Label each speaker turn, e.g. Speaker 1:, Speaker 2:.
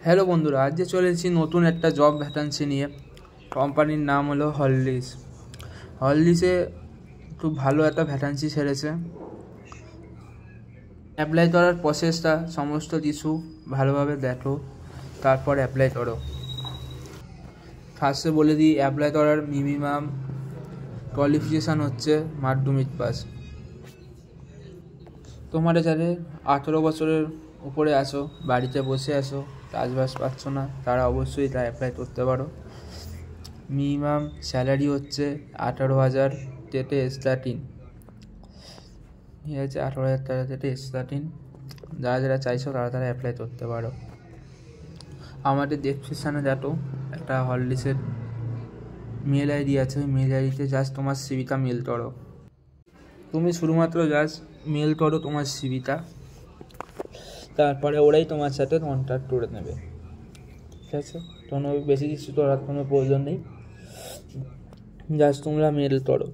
Speaker 1: Hello বন্ধুরা, আজ যে চলে এসেছি নতুন একটা জব ভ্যাকান্সি নিয়ে। কোম্পানির নাম হলো হললিসে খুব ভালো একটা ভ্যাকান্সি ছেড়েছে। অ্যাপ্লাই করার প্রসেসটা সমস্ত কিছু ভালোভাবে দেখো, তারপর অ্যাপ্লাই করো। ফার্স্টে বলে দিই, অ্যাপ্লাই করার মিনিমাম কোয়ালিফিকেশান হচ্ছে মাধ্যমিক পাস। তোমরা যারা 18 বছরের উপরে আসো, বাড়িতে বসে আসো, কাজবাজ পাচ্ছ না, তারা অবশ্যই এটা অ্যাপ্লাই করতে পারো। মিনিমাম স্যালারি হচ্ছে 18,000 থেকে স্টার্টিং। ঠিক আছে, 18,000 টাকা থেকে স্টার্টিং। যারা চাইছো তারা অ্যাপ্লাই করতে পারো। আমাদের ডেসক্রিপশানে দেখো একটা হললিসের মেল আইডি আছে, ওই মেল আইডিতে জাস্ট তোমার সিভিটা মেল করো। তুমি শুধুমাত্র জাস্ট মেল করো তোমার সিভিটা, তারপরে ওরাই তোমার সাথে কন্ট্যাক্ট করে নেবে। ঠিক আছে, কোনো বেশি কিছু করার কোনো প্রয়োজন নেই, জাস্ট তোমরা মেল করো।